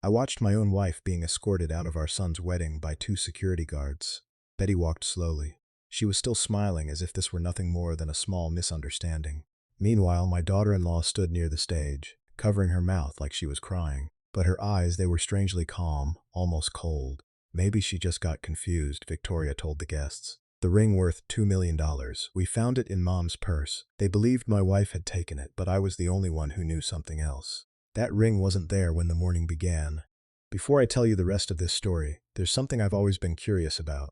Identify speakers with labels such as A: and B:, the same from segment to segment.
A: I watched my own wife being escorted out of our son's wedding by two security guards. Betty walked slowly. She was still smiling as if this were nothing more than a small misunderstanding. Meanwhile, my daughter-in-law stood near the stage, covering her mouth like she was crying. But her eyes, they were strangely calm, almost cold. Maybe she just got confused, Victoria told the guests. The ring worth $2 million. We found it in Mom's purse. They believed my wife had taken it, but I was the only one who knew something else. That ring wasn't there when the morning began. Before I tell you the rest of this story, there's something I've always been curious about.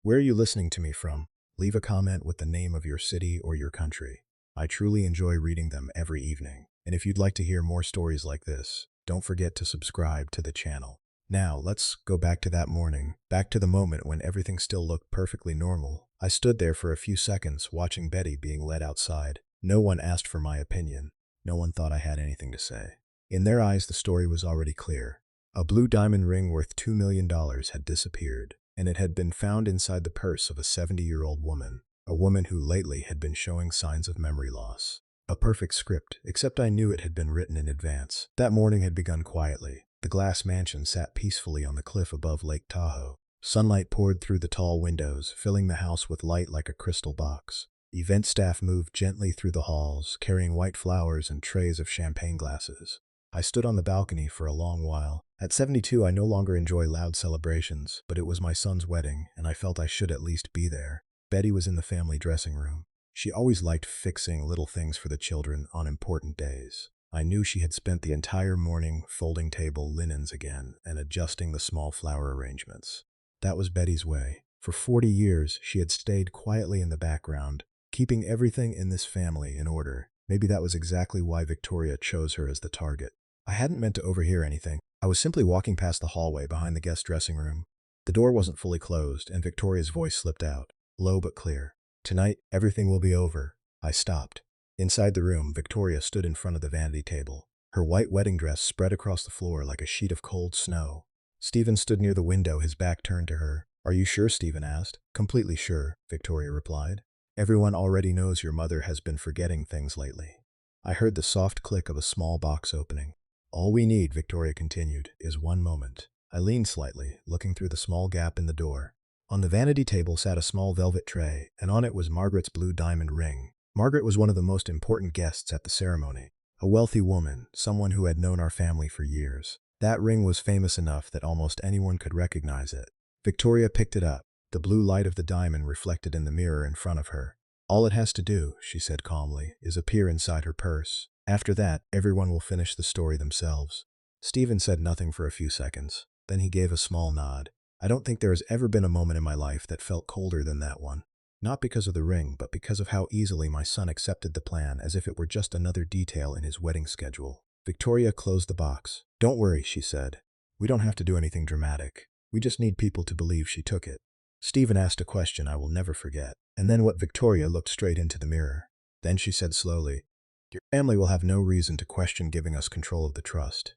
A: Where are you listening to me from? Leave a comment with the name of your city or your country. I truly enjoy reading them every evening. And if you'd like to hear more stories like this, don't forget to subscribe to the channel. Now, let's go back to that morning, back to the moment when everything still looked perfectly normal. I stood there for a few seconds watching Betty being led outside. No one asked for my opinion. No one thought I had anything to say. In their eyes, the story was already clear. A blue diamond ring worth $2 million had disappeared, and it had been found inside the purse of a 70-year-old woman, a woman who lately had been showing signs of memory loss. A perfect script, except I knew it had been written in advance. That morning had begun quietly. The glass mansion sat peacefully on the cliff above Lake Tahoe. Sunlight poured through the tall windows, filling the house with light like a crystal box. Event staff moved gently through the halls, carrying white flowers and trays of champagne glasses. I stood on the balcony for a long while. At 72, I no longer enjoy loud celebrations, but it was my son's wedding, and I felt I should at least be there. Betty was in the family dressing room. She always liked fixing little things for the children on important days. I knew she had spent the entire morning folding table linens again and adjusting the small flower arrangements. That was Betty's way. For 40 years, she had stayed quietly in the background, keeping everything in this family in order. Maybe that was exactly why Victoria chose her as the target. I hadn't meant to overhear anything. I was simply walking past the hallway behind the guest dressing room. The door wasn't fully closed, and Victoria's voice slipped out, low but clear. "Tonight, everything will be over." I stopped. Inside the room, Victoria stood in front of the vanity table. Her white wedding dress spread across the floor like a sheet of cold snow. Stephen stood near the window, his back turned to her. "Are you sure?" Stephen asked. "Completely sure," Victoria replied. "Everyone already knows your mother has been forgetting things lately." I heard the soft click of a small box opening. "All we need," Victoria continued, "is one moment." I leaned slightly, looking through the small gap in the door. On the vanity table sat a small velvet tray, and on it was Margaret's blue diamond ring. Margaret was one of the most important guests at the ceremony. A wealthy woman, someone who had known our family for years. That ring was famous enough that almost anyone could recognize it. Victoria picked it up, the blue light of the diamond reflected in the mirror in front of her. "All it has to do," she said calmly, "is appear inside her purse. After that, everyone will finish the story themselves." Stephen said nothing for a few seconds. Then he gave a small nod. I don't think there has ever been a moment in my life that felt colder than that one. Not because of the ring, but because of how easily my son accepted the plan, as if it were just another detail in his wedding schedule. Victoria closed the box. "Don't worry," she said. "We don't have to do anything dramatic. We just need people to believe she took it." Stephen asked a question I will never forget. And then Victoria looked straight into the mirror. Then she said slowly, "Your family will have no reason to question giving us control of the trust."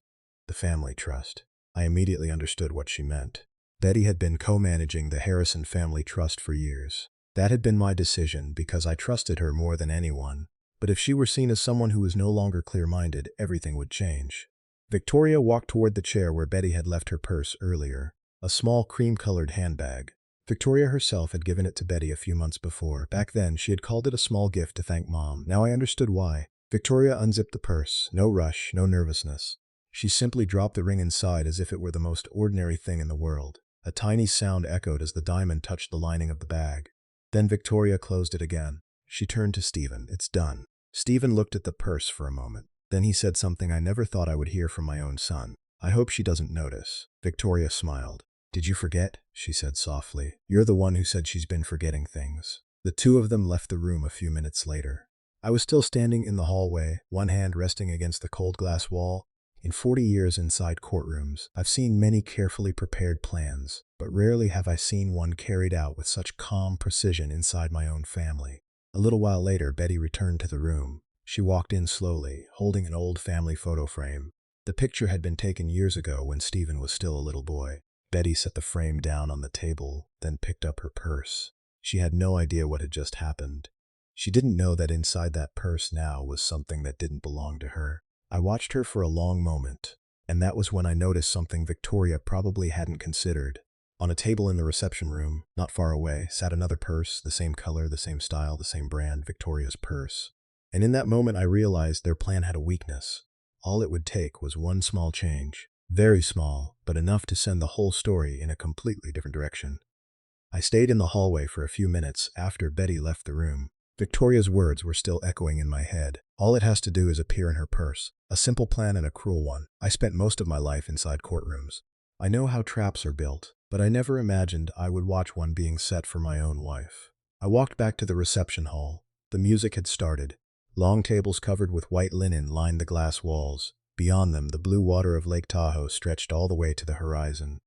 A: The family trust. I immediately understood what she meant. Betty had been co-managing the Harrison family trust for years. That had been my decision because I trusted her more than anyone. But if she were seen as someone who was no longer clear-minded, everything would change. Victoria walked toward the chair where Betty had left her purse earlier, a small cream-colored handbag. Victoria herself had given it to Betty a few months before. Back then, she had called it a small gift to thank Mom. Now I understood why. Victoria unzipped the purse. No rush, no nervousness. She simply dropped the ring inside as if it were the most ordinary thing in the world. A tiny sound echoed as the diamond touched the lining of the bag. Then Victoria closed it again. She turned to Stephen. "It's done." Stephen looked at the purse for a moment. Then he said something I never thought I would hear from my own son. "I hope she doesn't notice." Victoria smiled. "Did you forget?" she said softly. "You're the one who said she's been forgetting things." The two of them left the room a few minutes later. I was still standing in the hallway, one hand resting against the cold glass wall. In 40 years inside courtrooms, I've seen many carefully prepared plans, but rarely have I seen one carried out with such calm precision inside my own family. A little while later, Betty returned to the room. She walked in slowly, holding an old family photo frame. The picture had been taken years ago when Stephen was still a little boy. Betty set the frame down on the table, then picked up her purse. She had no idea what had just happened. She didn't know that inside that purse now was something that didn't belong to her. I watched her for a long moment. And that was when I noticed something Victoria probably hadn't considered. On a table in the reception room, not far away, sat another purse, the same color, the same style, the same brand, Victoria's purse. And in that moment I realized their plan had a weakness. All it would take was one small change. Very small, but enough to send the whole story in a completely different direction. I stayed in the hallway for a few minutes after Betty left the room. Victoria's words were still echoing in my head. All it has to do is appear in her purse. A simple plan and a cruel one. I spent most of my life inside courtrooms. I know how traps are built, but I never imagined I would watch one being set for my own wife. I walked back to the reception hall. The music had started. Long tables covered with white linen lined the glass walls. Beyond them, the blue water of Lake Tahoe stretched all the way to the horizon.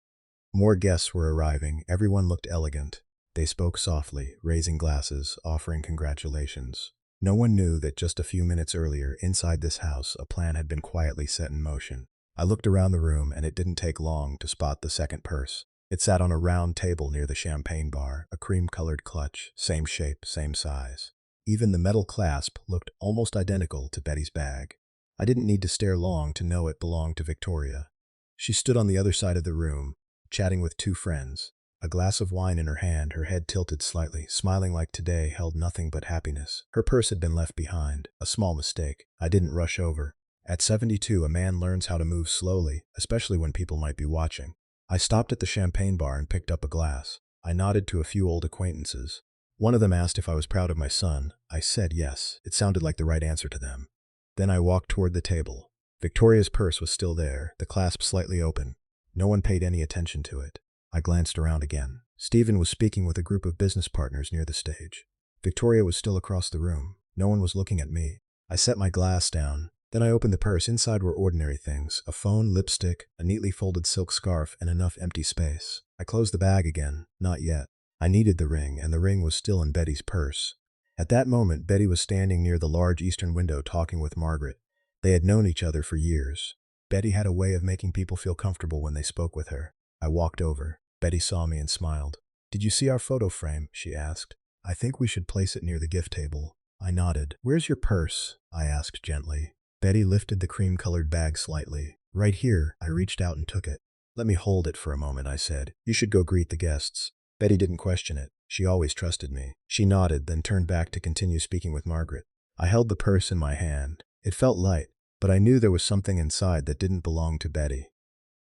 A: More guests were arriving. Everyone looked elegant. They spoke softly, raising glasses, offering congratulations. No one knew that just a few minutes earlier, inside this house, a plan had been quietly set in motion. I looked around the room, and it didn't take long to spot the second purse. It sat on a round table near the champagne bar, a cream-colored clutch, same shape, same size. Even the metal clasp looked almost identical to Betty's bag. I didn't need to stare long to know it belonged to Victoria. She stood on the other side of the room, chatting with two friends. A glass of wine in her hand, her head tilted slightly, smiling like today held nothing but happiness. Her purse had been left behind. A small mistake. I didn't rush over. At 72, a man learns how to move slowly, especially when people might be watching. I stopped at the champagne bar and picked up a glass. I nodded to a few old acquaintances. One of them asked if I was proud of my son. I said yes. It sounded like the right answer to them. Then I walked toward the table. Victoria's purse was still there, the clasp slightly open. No one paid any attention to it. I glanced around again. Stephen was speaking with a group of business partners near the stage. Victoria was still across the room. No one was looking at me. I set my glass down. Then I opened the purse. Inside were ordinary things: a phone, lipstick, a neatly folded silk scarf, and enough empty space. I closed the bag again. Not yet. I needed the ring, and the ring was still in Betty's purse. At that moment, Betty was standing near the large eastern window talking with Margaret. They had known each other for years. Betty had a way of making people feel comfortable when they spoke with her. I walked over. Betty saw me and smiled. "Did you see our photo frame?" she asked. "I think we should place it near the gift table." I nodded. "Where's your purse?" I asked gently. Betty lifted the cream-colored bag slightly. "Right here." I reached out and took it. "Let me hold it for a moment," I said. "You should go greet the guests." Betty didn't question it. She always trusted me. She nodded, then turned back to continue speaking with Margaret. I held the purse in my hand. It felt light, but I knew there was something inside that didn't belong to Betty.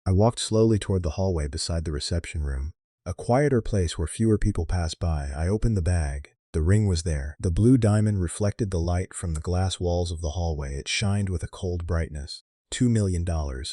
A: I walked slowly toward the hallway beside the reception room, a quieter place where fewer people passed by. I opened the bag. The ring was there. The blue diamond reflected the light from the glass walls of the hallway. It shined with a cold brightness. $2 million,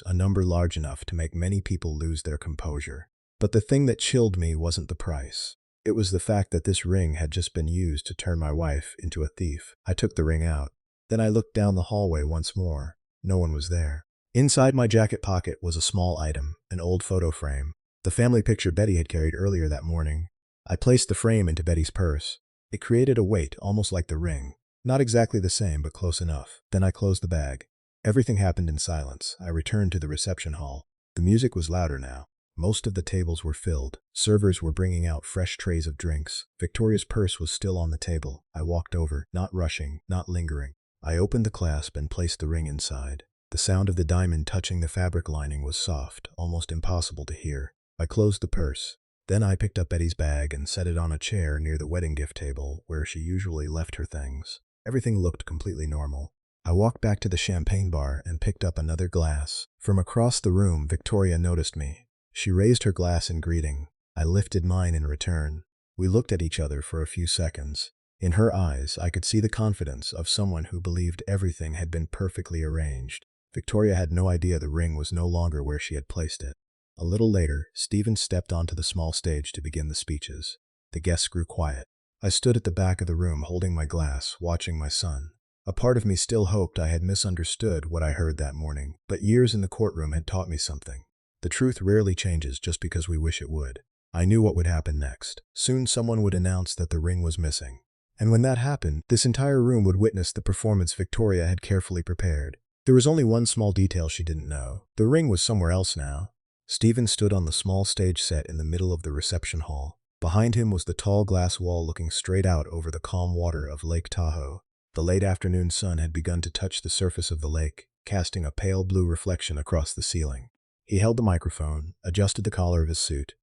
A: a number large enough to make many people lose their composure. But the thing that chilled me wasn't the price. It was the fact that this ring had just been used to turn my wife into a thief. I took the ring out. Then I looked down the hallway once more. No one was there. Inside my jacket pocket was a small item, an old photo frame, the family picture Betty had carried earlier that morning. I placed the frame into Betty's purse. It created a weight, almost like the ring. Not exactly the same, but close enough. Then I closed the bag. Everything happened in silence. I returned to the reception hall. The music was louder now. Most of the tables were filled. Servers were bringing out fresh trays of drinks. Victoria's purse was still on the table. I walked over, not rushing, not lingering. I opened the clasp and placed the ring inside. The sound of the diamond touching the fabric lining was soft, almost impossible to hear. I closed the purse. Then I picked up Betty's bag and set it on a chair near the wedding gift table, where she usually left her things. Everything looked completely normal. I walked back to the champagne bar and picked up another glass. From across the room, Victoria noticed me. She raised her glass in greeting. I lifted mine in return. We looked at each other for a few seconds. In her eyes, I could see the confidence of someone who believed everything had been perfectly arranged. Victoria had no idea the ring was no longer where she had placed it. A little later, Stephen stepped onto the small stage to begin the speeches. The guests grew quiet. I stood at the back of the room holding my glass, watching my son. A part of me still hoped I had misunderstood what I heard that morning, but years in the courtroom had taught me something. The truth rarely changes just because we wish it would. I knew what would happen next. Soon someone would announce that the ring was missing. And when that happened, this entire room would witness the performance Victoria had carefully prepared. There was only one small detail she didn't know. The ring was somewhere else now. Stephen stood on the small stage set in the middle of the reception hall. Behind him was the tall glass wall looking straight out over the calm water of Lake Tahoe. The late afternoon sun had begun to touch the surface of the lake, casting a pale blue reflection across the ceiling. He held the microphone, adjusted the collar of his suit,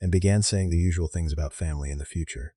A: and began saying the usual things about family and the future.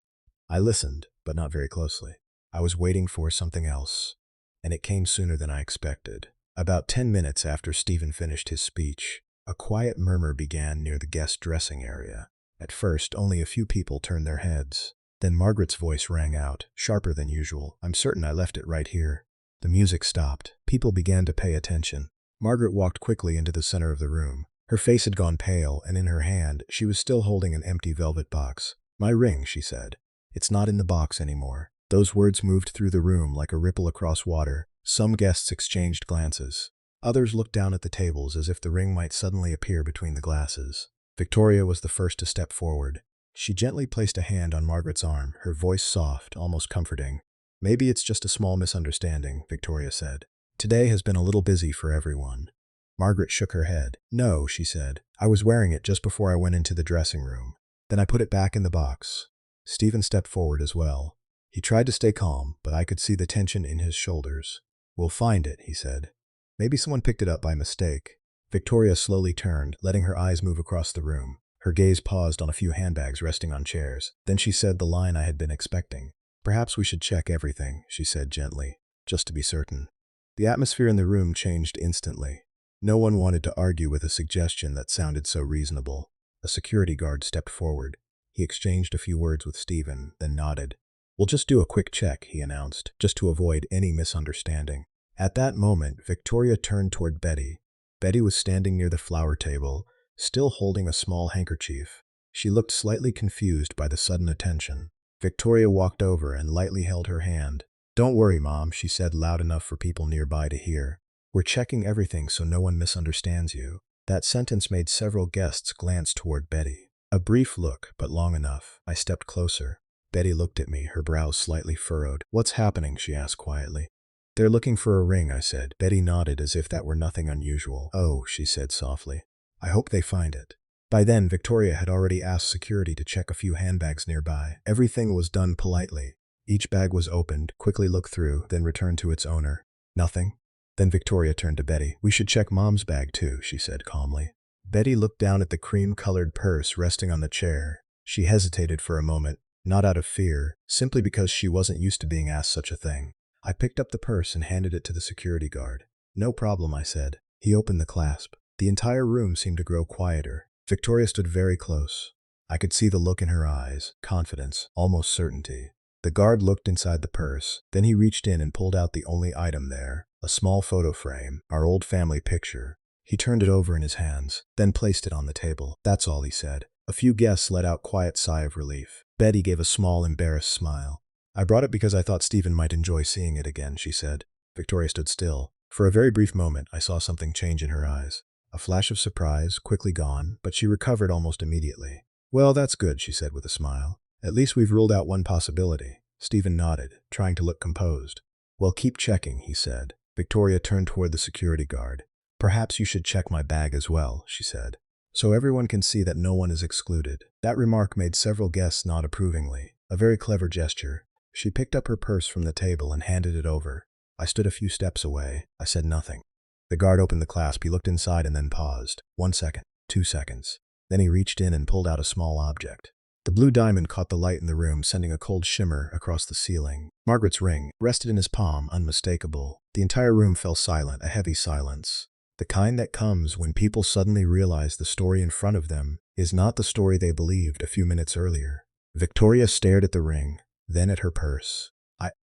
A: I listened, but not very closely. I was waiting for something else, and it came sooner than I expected. About 10 minutes after Stephen finished his speech, a quiet murmur began near the guest dressing area. At first, only a few people turned their heads. Then Margaret's voice rang out, sharper than usual. "I'm certain I left it right here." The music stopped. People began to pay attention. Margaret walked quickly into the center of the room. Her face had gone pale, and in her hand, she was still holding an empty velvet box. "My ring," she said. "It's not in the box anymore." Those words moved through the room like a ripple across water. Some guests exchanged glances. Others looked down at the tables as if the ring might suddenly appear between the glasses. Victoria was the first to step forward. She gently placed a hand on Margaret's arm, her voice soft, almost comforting. "Maybe it's just a small misunderstanding," Victoria said. "Today has been a little busy for everyone." Margaret shook her head. "No," she said. "I was wearing it just before I went into the dressing room. Then I put it back in the box." Stephen stepped forward as well. He tried to stay calm, but I could see the tension in his shoulders. "We'll find it," he said. "Maybe someone picked it up by mistake." Victoria slowly turned, letting her eyes move across the room. Her gaze paused on a few handbags resting on chairs. Then she said the line I had been expecting. "Perhaps we should check everything," she said gently, "just to be certain." The atmosphere in the room changed instantly. No one wanted to argue with a suggestion that sounded so reasonable. A security guard stepped forward. He exchanged a few words with Stephen, then nodded. "We'll just do a quick check," he announced, just to avoid any misunderstanding. At that moment, Victoria turned toward Betty. Betty was standing near the flower table, still holding a small handkerchief. She looked slightly confused by the sudden attention. Victoria walked over and lightly held her hand. "Don't worry, Mom," she said loud enough for people nearby to hear. "We're checking everything so no one misunderstands you." That sentence made several guests glance toward Betty. A brief look, but long enough. I stepped closer. Betty looked at me, her brows slightly furrowed. "What's happening?" she asked quietly. "They're looking for a ring," I said. Betty nodded as if that were nothing unusual. "Oh," she said softly. "I hope they find it." By then, Victoria had already asked security to check a few handbags nearby. Everything was done politely. Each bag was opened, quickly looked through, then returned to its owner. "Nothing?" Then Victoria turned to Betty. "We should check Mom's bag too," she said calmly. Betty looked down at the cream-colored purse resting on the chair. She hesitated for a moment, not out of fear, simply because she wasn't used to being asked such a thing. I picked up the purse and handed it to the security guard. "No problem," I said. He opened the clasp. The entire room seemed to grow quieter. Victoria stood very close. I could see the look in her eyes, confidence, almost certainty. The guard looked inside the purse. Then he reached in and pulled out the only item there, a small photo frame, our old family picture. He turned it over in his hands, then placed it on the table. "That's all," he said. A few guests let out a quiet sigh of relief. Betty gave a small, embarrassed smile. "I brought it because I thought Stephen might enjoy seeing it again," she said. Victoria stood still. For a very brief moment, I saw something change in her eyes. A flash of surprise, quickly gone, but she recovered almost immediately. "Well, that's good," she said with a smile. "At least we've ruled out one possibility." Stephen nodded, trying to look composed. "Well, keep checking," he said. Victoria turned toward the security guard. "Perhaps you should check my bag as well," she said, "so everyone can see that no one is excluded." That remark made several guests nod approvingly. A very clever gesture. She picked up her purse from the table and handed it over. I stood a few steps away. I said nothing. The guard opened the clasp. He looked inside and then paused. 1 second, 2 seconds. Then he reached in and pulled out a small object. The blue diamond caught the light in the room, sending a cold shimmer across the ceiling. Margaret's ring rested in his palm, unmistakable. The entire room fell silent, a heavy silence. The kind that comes when people suddenly realize the story in front of them is not the story they believed a few minutes earlier. Victoria stared at the ring, then at her purse.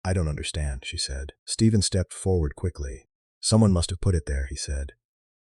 A: I don't understand," she said. Stephen stepped forward quickly. "Someone must have put it there," he said.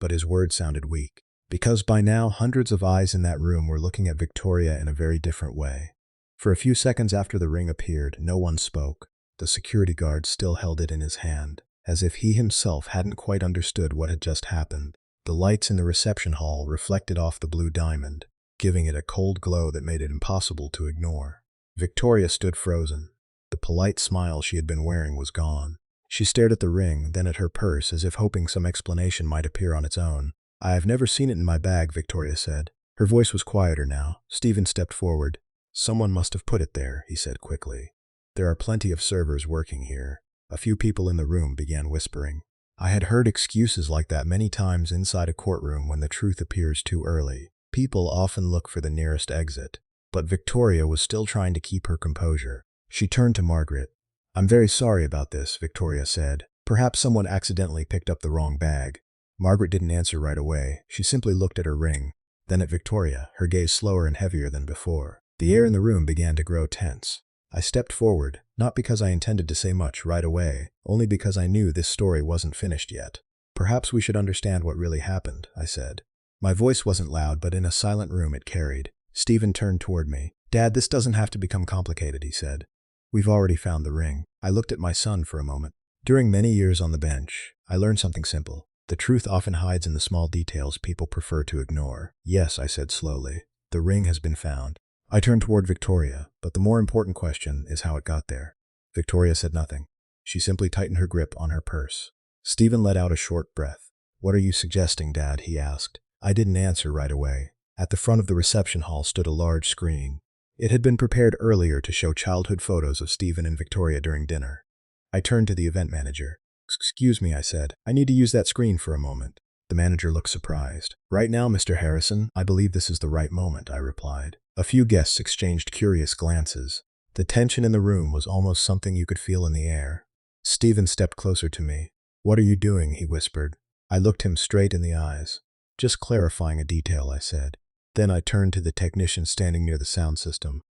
A: But his words sounded weak, because by now hundreds of eyes in that room were looking at Victoria in a very different way. For a few seconds after the ring appeared, no one spoke. The security guard still held it in his hand, as if he himself hadn't quite understood what had just happened. The lights in the reception hall reflected off the blue diamond, giving it a cold glow that made it impossible to ignore. Victoria stood frozen. The polite smile she had been wearing was gone. She stared at the ring, then at her purse, as if hoping some explanation might appear on its own. "I have never seen it in my bag," Victoria said. Her voice was quieter now. Stephen stepped forward. "Someone must have put it there," he said quickly. "There are plenty of servers working here." A few people in the room began whispering. I had heard excuses like that many times inside a courtroom when the truth appears too early. People often look for the nearest exit. But Victoria was still trying to keep her composure. She turned to Margaret. "I'm very sorry about this," Victoria said. "Perhaps someone accidentally picked up the wrong bag." Margaret didn't answer right away. She simply looked at her ring, then at Victoria, her gaze slower and heavier than before. The air in the room began to grow tense. I stepped forward, not because I intended to say much right away, only because I knew this story wasn't finished yet. "Perhaps we should understand what really happened," I said. My voice wasn't loud, but in a silent room it carried. Stephen turned toward me. "Dad, this doesn't have to become complicated," he said. "We've already found the ring." I looked at my son for a moment. During many years on the bench, I learned something simple. The truth often hides in the small details people prefer to ignore. "Yes," I said slowly. "The ring has been found." I turned toward Victoria, but the more important question is how it got there. Victoria said nothing. She simply tightened her grip on her purse. Stephen let out a short breath. "What are you suggesting, Dad?" he asked. I didn't answer right away. At the front of the reception hall stood a large screen. It had been prepared earlier to show childhood photos of Stephen and Victoria during dinner. I turned to the event manager. "Excuse me," I said. "I need to use that screen for a moment." The manager looked surprised. "Right now, Mr. Harrison, I believe this is the right moment," I replied. A few guests exchanged curious glances. The tension in the room was almost something you could feel in the air. Stephen stepped closer to me. "What are you doing?" he whispered. I looked him straight in the eyes. "Just clarifying a detail," I said. Then I turned to the technician standing near the sound system.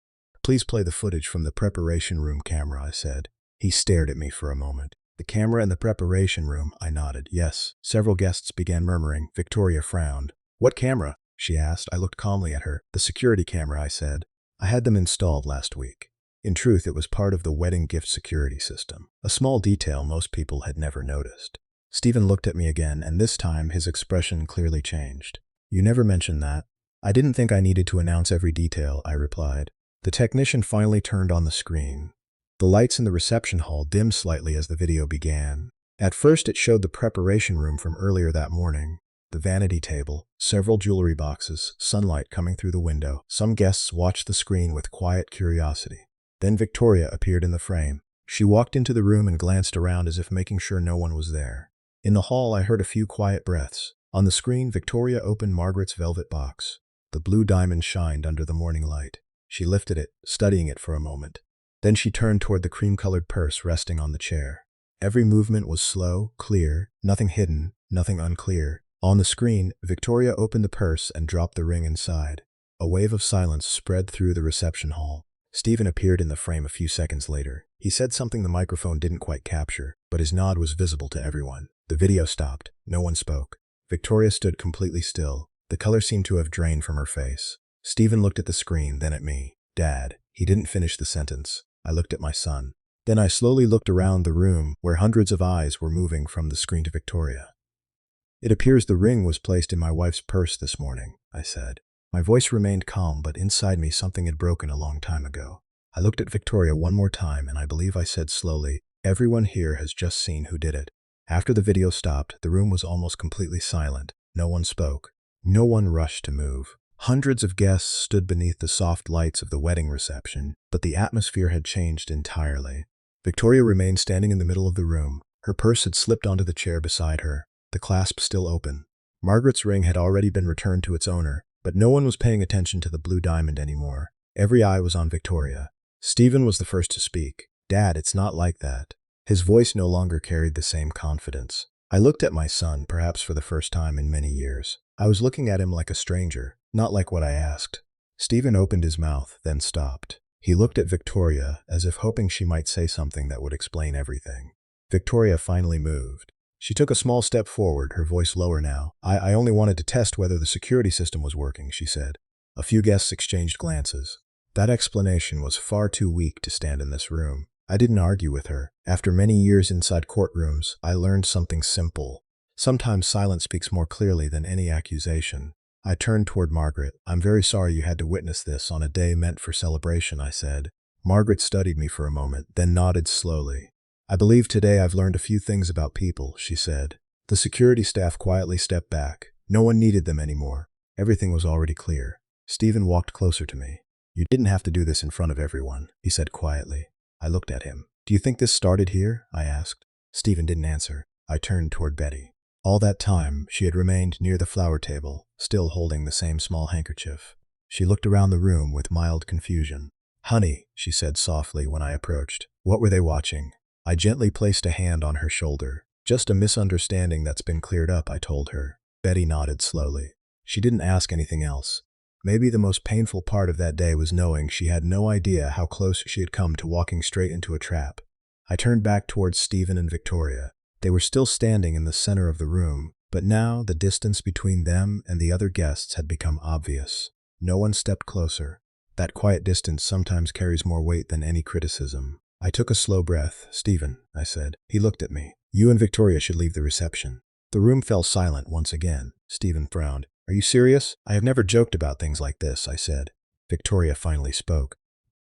A: "Please play the footage from the preparation room camera," I said. He stared at me for a moment. "The camera in the preparation room?" I nodded. "Yes." Several guests began murmuring. Victoria frowned. "What camera?" she asked. I looked calmly at her. "The security camera," I said. "I had them installed last week." In truth, it was part of the wedding gift security system, a small detail most people had never noticed. Stephen looked at me again, and this time his expression clearly changed. "You never mentioned that." "I didn't think I needed to announce every detail," I replied. The technician finally turned on the screen. The lights in the reception hall dimmed slightly as the video began. At first it showed the preparation room from earlier that morning. The vanity table, several jewelry boxes, sunlight coming through the window. Some guests watched the screen with quiet curiosity. Then Victoria appeared in the frame. She walked into the room and glanced around as if making sure no one was there. In the hall I heard a few quiet breaths. On the screen, Victoria opened Margaret's velvet box. The blue diamond shined under the morning light. She lifted it, studying it for a moment. Then she turned toward the cream-colored purse resting on the chair. Every movement was slow, clear, nothing hidden, nothing unclear. On the screen, Victoria opened the purse and dropped the ring inside. A wave of silence spread through the reception hall. Stephen appeared in the frame a few seconds later. He said something the microphone didn't quite capture, but his nod was visible to everyone. The video stopped. No one spoke. Victoria stood completely still. The color seemed to have drained from her face. Stephen looked at the screen, then at me. "Dad." He didn't finish the sentence. I looked at my son. Then I slowly looked around the room, where hundreds of eyes were moving from the screen to Victoria. "It appears the ring was placed in my wife's purse this morning," I said. My voice remained calm, but inside me something had broken a long time ago. I looked at Victoria one more time, and I believe I said slowly, "Everyone here has just seen who did it." After the video stopped, the room was almost completely silent. No one spoke. No one rushed to move. Hundreds of guests stood beneath the soft lights of the wedding reception, but the atmosphere had changed entirely. Victoria remained standing in the middle of the room. Her purse had slipped onto the chair beside her, the clasp still open. Margaret's ring had already been returned to its owner, but no one was paying attention to the blue diamond anymore. Every eye was on Victoria. Stephen was the first to speak. "Dad, it's not like that." His voice no longer carried the same confidence. I looked at my son, perhaps for the first time in many years. I was looking at him like a stranger, not like what I asked. Stephen opened his mouth, then stopped. He looked at Victoria, as if hoping she might say something that would explain everything. Victoria finally moved. She took a small step forward, her voice lower now. I only wanted to test whether the security system was working," she said. A few guests exchanged glances. That explanation was far too weak to stand in this room. I didn't argue with her. After many years inside courtrooms, I learned something simple. Sometimes silence speaks more clearly than any accusation. I turned toward Margaret. "I'm very sorry you had to witness this on a day meant for celebration," I said. Margaret studied me for a moment, then nodded slowly. "I believe today I've learned a few things about people," she said. The security staff quietly stepped back. No one needed them anymore. Everything was already clear. Stephen walked closer to me. "You didn't have to do this in front of everyone," he said quietly. I looked at him. "Do you think this started here?" I asked. Stephen didn't answer. I turned toward Betty. All that time, she had remained near the flower table, still holding the same small handkerchief. She looked around the room with mild confusion. "Honey," she said softly when I approached. "What were they watching?" I gently placed a hand on her shoulder. "Just a misunderstanding that's been cleared up," I told her. Betty nodded slowly. She didn't ask anything else. Maybe the most painful part of that day was knowing she had no idea how close she had come to walking straight into a trap. I turned back towards Stephen and Victoria. They were still standing in the center of the room, but now the distance between them and the other guests had become obvious. No one stepped closer. That quiet distance sometimes carries more weight than any criticism. I took a slow breath. "Stephen," I said. He looked at me. "You and Victoria should leave the reception." The room fell silent once again. Stephen frowned. "Are you serious? I have never joked about things like this," I said. Victoria finally spoke.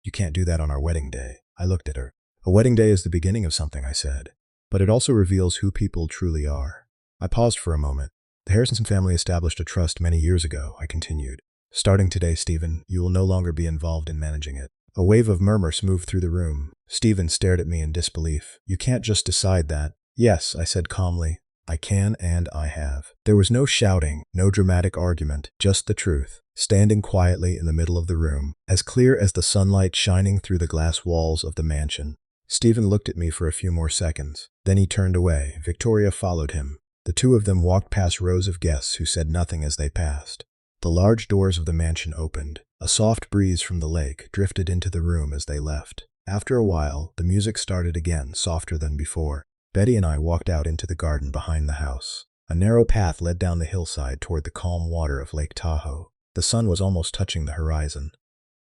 A: "You can't do that on our wedding day." I looked at her. "A wedding day is the beginning of something," I said. "But it also reveals who people truly are." I paused for a moment. "The Harrison family established a trust many years ago," I continued. "Starting today, Stephen, you will no longer be involved in managing it." A wave of murmurs moved through the room. Stephen stared at me in disbelief. "You can't just decide that." "Yes," I said calmly. "I can and I have." There was no shouting, no dramatic argument, just the truth, standing quietly in the middle of the room, as clear as the sunlight shining through the glass walls of the mansion. Stephen looked at me for a few more seconds. Then he turned away. Victoria followed him. The two of them walked past rows of guests who said nothing as they passed. The large doors of the mansion opened. A soft breeze from the lake drifted into the room as they left. After a while, the music started again, softer than before. Betty and I walked out into the garden behind the house. A narrow path led down the hillside toward the calm water of Lake Tahoe. The sun was almost touching the horizon.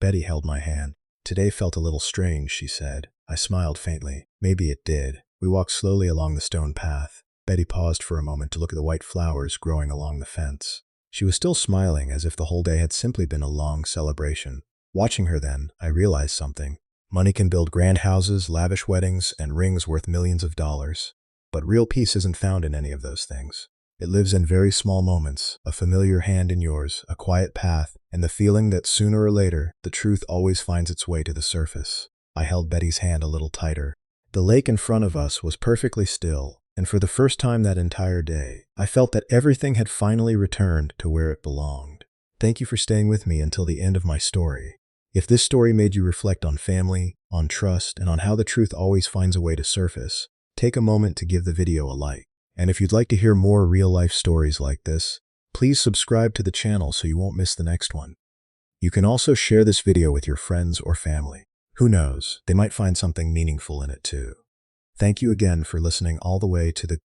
A: Betty held my hand. "Today felt a little strange," she said. I smiled faintly. Maybe it did. We walked slowly along the stone path. Betty paused for a moment to look at the white flowers growing along the fence. She was still smiling, as if the whole day had simply been a long celebration. Watching her then, I realized something. Money can build grand houses, lavish weddings, and rings worth millions of dollars. But real peace isn't found in any of those things. It lives in very small moments, a familiar hand in yours, a quiet path, and the feeling that sooner or later, the truth always finds its way to the surface. I held Betty's hand a little tighter. The lake in front of us was perfectly still, and for the first time that entire day, I felt that everything had finally returned to where it belonged. Thank you for staying with me until the end of my story. If this story made you reflect on family, on trust, and on how the truth always finds a way to surface, take a moment to give the video a like. And if you'd like to hear more real-life stories like this, please subscribe to the channel so you won't miss the next one. You can also share this video with your friends or family. Who knows, they might find something meaningful in it too. Thank you again for listening all the way to the